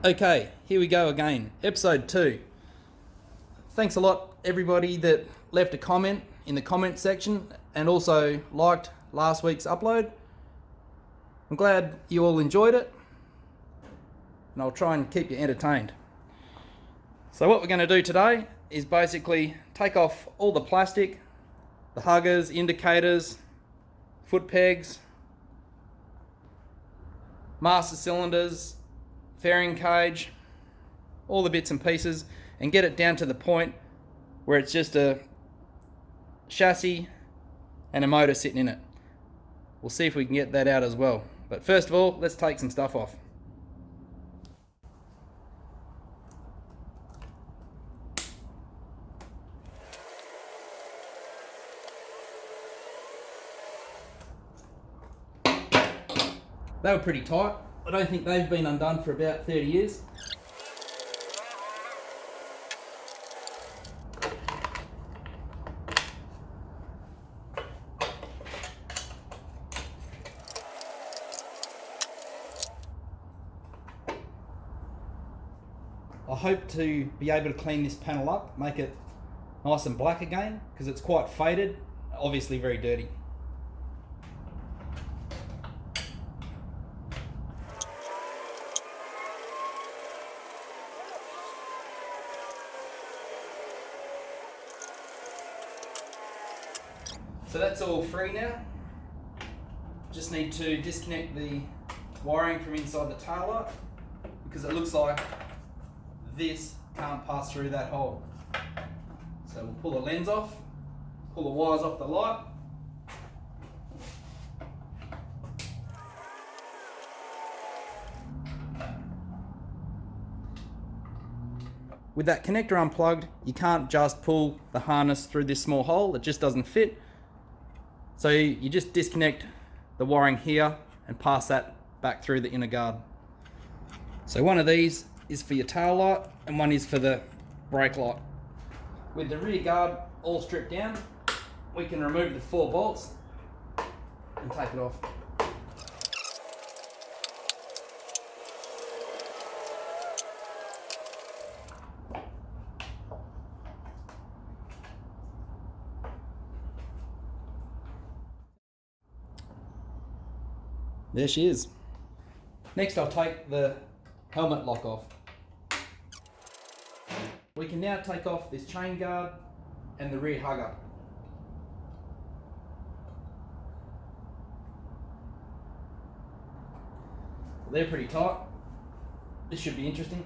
Okay, here we go again. Episode 2. Thanks a lot everybody that left a comment in the comment section and also liked last week's upload. I'm glad you all enjoyed it and I'll try and keep you entertained. So what we're going to do today is basically take off all the plastic, the huggers, indicators, foot pegs, master cylinders, fairing cage, all the bits and pieces, and get it down to the point where it's just a chassis and a motor sitting in it. We'll see if we can get that out as well. But first of all, let's take some stuff off. They were pretty tight. I don't think they've been undone for about 30 years. I hope to be able to clean this panel up, make it nice and black again, because it's quite faded, obviously very dirty. So that's all free now. Just need to disconnect the wiring from inside the tail light because it looks like this can't pass through that hole. So we'll pull the lens off, pull the wires off the light. With that connector unplugged, you can't just pull the harness through this small hole, it just doesn't fit. So you just disconnect the wiring here and pass that back through the inner guard. So one of these is for your tail light and one is for the brake light. With the rear guard all stripped down, we can remove the 4 bolts and take it off. There she is. Next I'll take the helmet lock off. We can now take off this chain guard and the rear hugger. They're pretty tight. This should be interesting.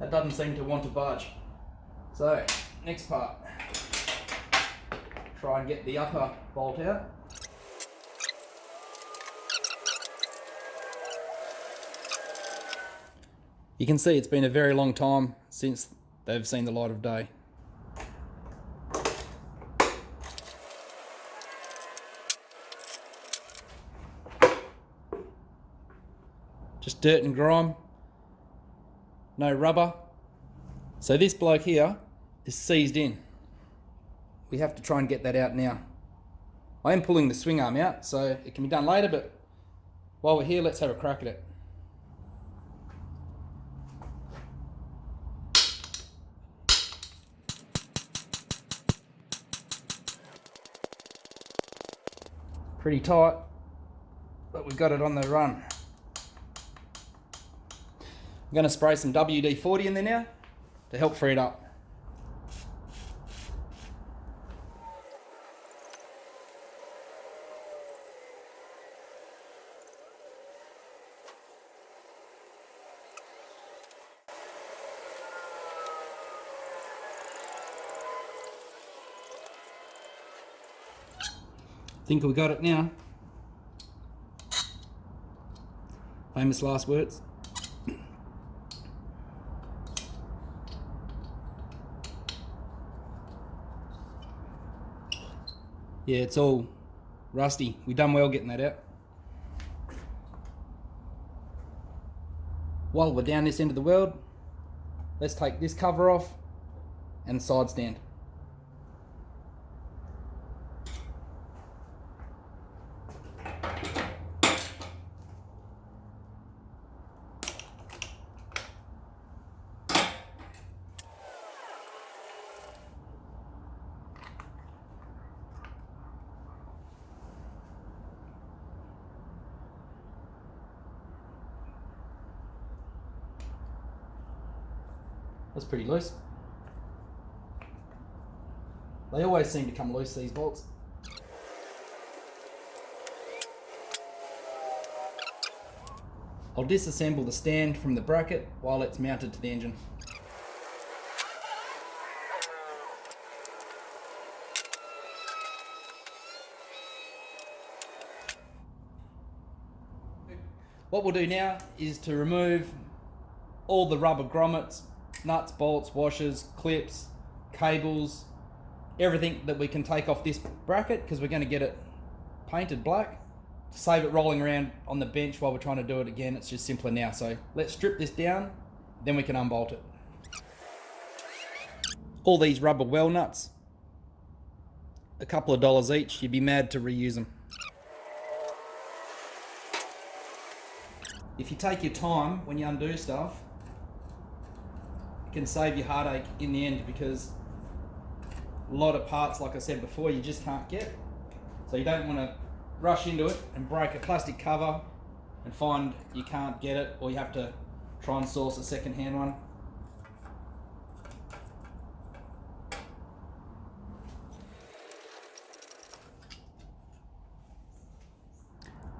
That doesn't seem to want to budge. So, next part. Try and get the upper bolt out. You can see it's been a very long time since they've seen the light of day. Just dirt and grime. No rubber. So this bloke here is seized in. We have to try and get that out now. I am pulling the swing arm out, so it can be done later, but while we're here, let's have a crack at it. Pretty tight, but we've got it on the run. I'm going to spray some WD-40 in there now to help free it up. I think we got it now. Famous last words. Yeah, it's all rusty. We done well getting that out. While we're down this end of the world, let's take this cover off and side stand. That's pretty loose. They always seem to come loose, these bolts. I'll disassemble the stand from the bracket while it's mounted to the engine. What we'll do now is to remove all the rubber grommets, nuts, bolts, washers, clips, cables, everything that we can take off this bracket, because we're going to get it painted black to save it rolling around on the bench while we're trying to do it again. It's just simpler now. So let's strip this down, then we can unbolt it. All these rubber well nuts, a couple of dollars each. You'd be mad to reuse them. If you take your time when you undo stuff, it can save you heartache in the end, because a lot of parts, like I said before, you just can't get. So you don't want to rush into it and break a plastic cover and find you can't get it, or you have to try and source a second-hand one.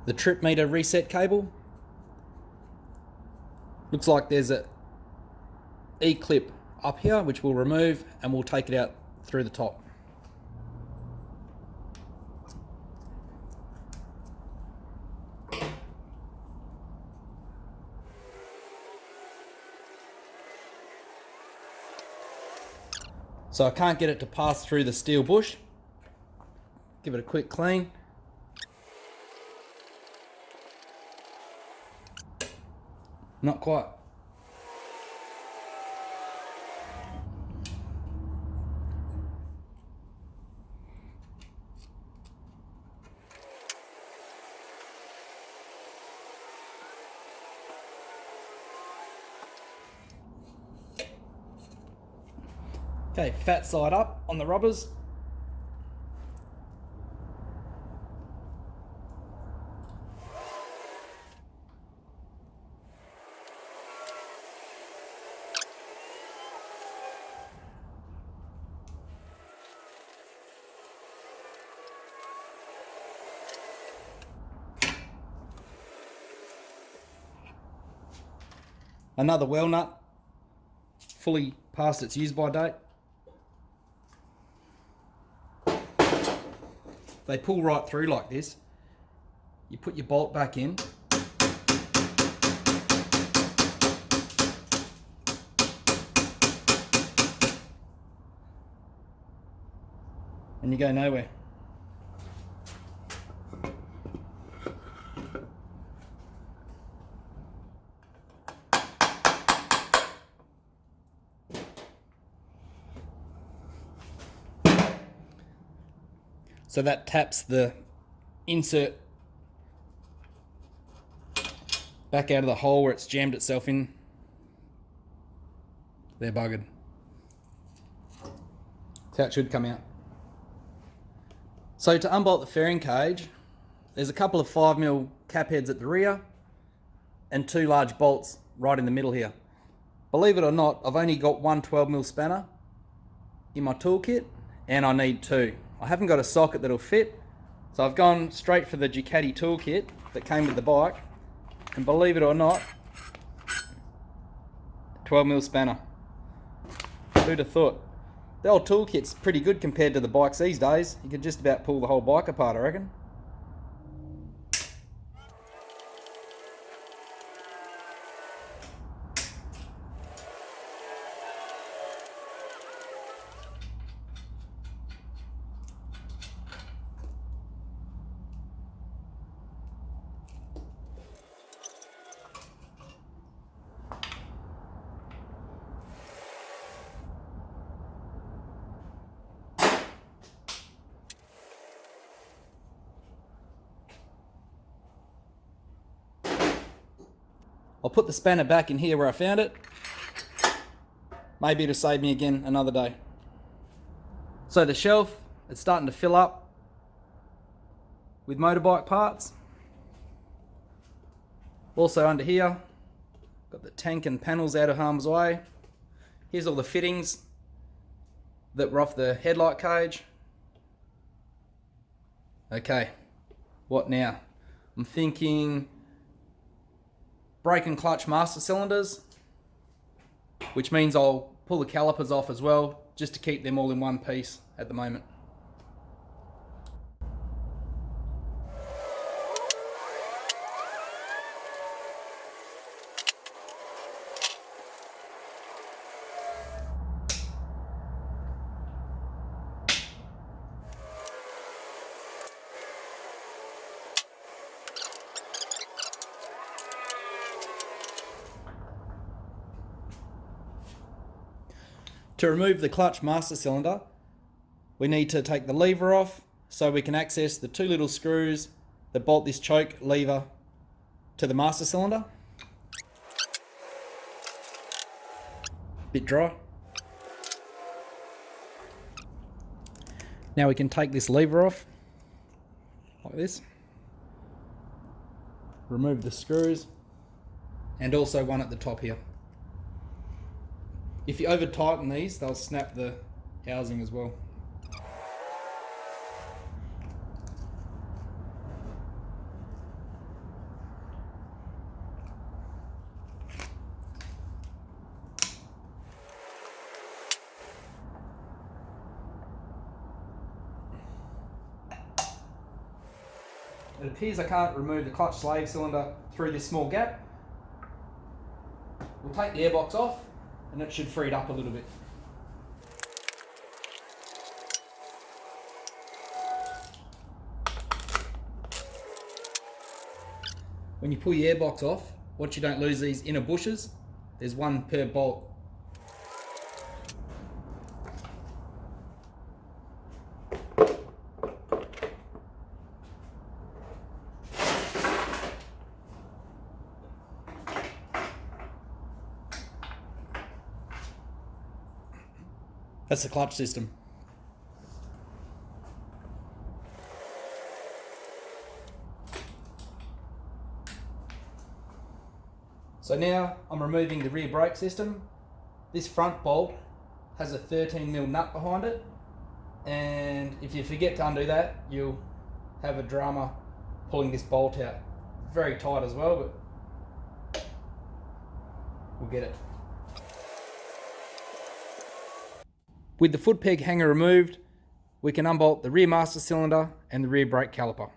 The trip meter reset cable. Looks like there's a E-clip up here, which we'll remove, and we'll take it out through the top. So I can't get it to pass through the steel bush. Give it a quick clean. Not quite. Okay, fat side up on the rubbers. Another well nut, fully past its use by date. They pull right through like this. You put your bolt back in. And you go nowhere. So that taps the insert back out of the hole where it's jammed itself in. They're buggered. That's how it should come out. So to unbolt the fairing cage, there's a couple of 5mm cap heads at the rear and 2 large bolts right in the middle here. Believe it or not, I've only got one 12mm spanner in my toolkit, and I need 2. I haven't got a socket that'll fit, so I've gone straight for the DUCATI toolkit that came with the bike, and believe it or not, 12mm spanner. Who'd have thought? The old toolkit's pretty good compared to the bikes these days. You could just about pull the whole bike apart, I reckon. I'll put the spanner back in here where I found it. Maybe it'll save me again another day. So the shelf, it's starting to fill up with motorbike parts. Also under here, got the tank and panels out of harm's way. Here's all the fittings that were off the headlight cage. Okay, what now? I'm thinking brake and clutch master cylinders, which means I'll pull the calipers off as well, just to keep them all in one piece at the moment. To remove the clutch master cylinder, we need to take the lever off so we can access the two little screws that bolt this choke lever to the master cylinder. Bit dry. Now we can take this lever off like this. Remove the screws and also one at the top here. If you over tighten these, they'll snap the housing as well. It appears I can't remove the clutch slave cylinder through this small gap. We'll take the airbox off and it should free it up a little bit. When you pull your airbox off, watch you don't lose these inner bushes. There's one per bolt. That's the clutch system. So now I'm removing the rear brake system. This front bolt has a 13mm nut behind it, and if you forget to undo that, you'll have a drama pulling this bolt out. Very tight as well, but we'll get it. With the foot peg hanger removed, we can unbolt the rear master cylinder and the rear brake caliper.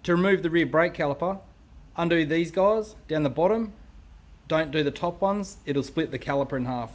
To remove the rear brake caliper, undo these guys down the bottom. Don't do the top ones, it'll split the caliper in half.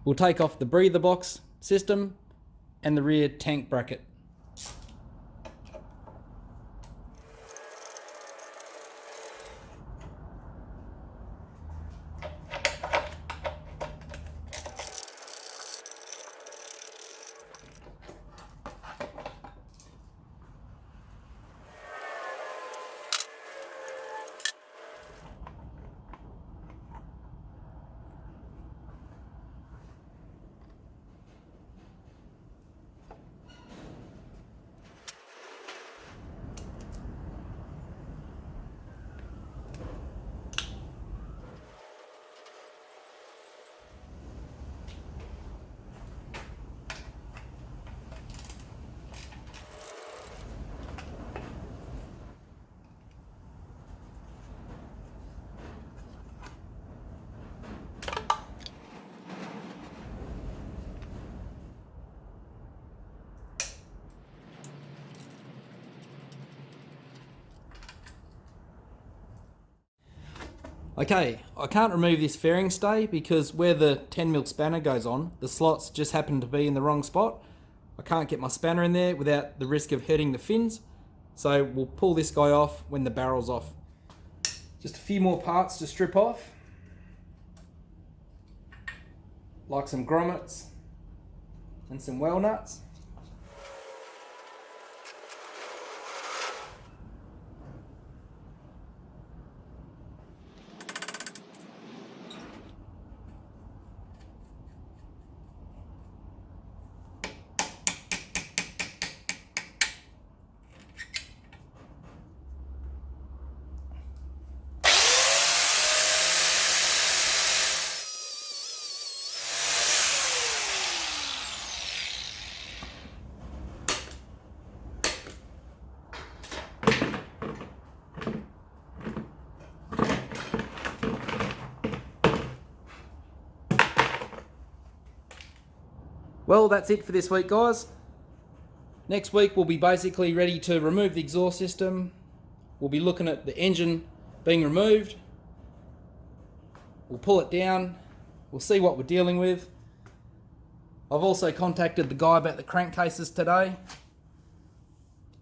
We'll take off the breather box system and the rear tank bracket. Okay, I can't remove this fairing stay because where the 10mm spanner goes on, the slots just happen to be in the wrong spot. I can't get my spanner in there without the risk of hurting the fins. So we'll pull this guy off when the barrel's off. Just a few more parts to strip off. Like some grommets and some well nuts. Well, that's it for this week, guys. Next week we'll be basically ready to remove the exhaust system. We'll be looking at the engine being removed. We'll pull it down. We'll see what we're dealing with. I've also contacted the guy about the crankcases today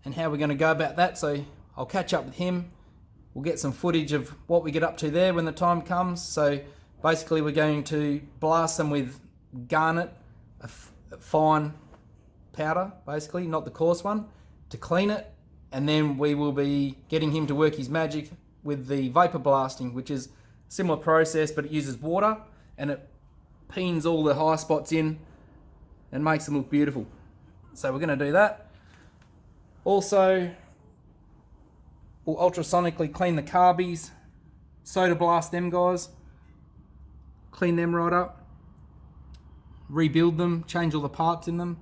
and how we're going to go about that, so I'll catch up with him. We'll get some footage of what we get up to there when the time comes. So basically we're going to blast them with garnet, a fine powder, basically, not the coarse one, to clean it, and then we will be getting him to work his magic with the vapor blasting, which is a similar process, but it uses water and it peens all the high spots in and makes them look beautiful. So we're going to do that. Also, we'll ultrasonically clean the carbies, soda blast them guys, clean them right up, rebuild them, change all the parts in them,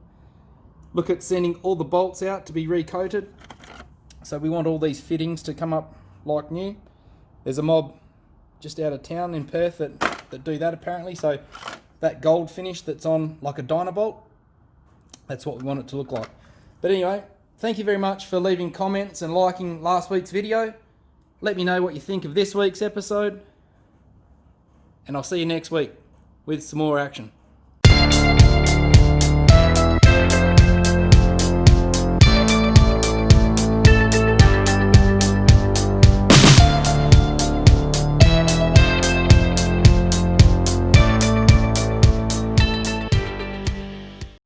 look at sending all the bolts out to be recoated. So we want all these fittings to come up like new. There's a mob just out of town in Perth that do that apparently. So that gold finish that's on like a Dynabolt, that's what we want it to look like. But anyway, thank you very much for leaving comments and liking last week's video. Let me know what you think of this week's episode, and I'll see you next week with some more action.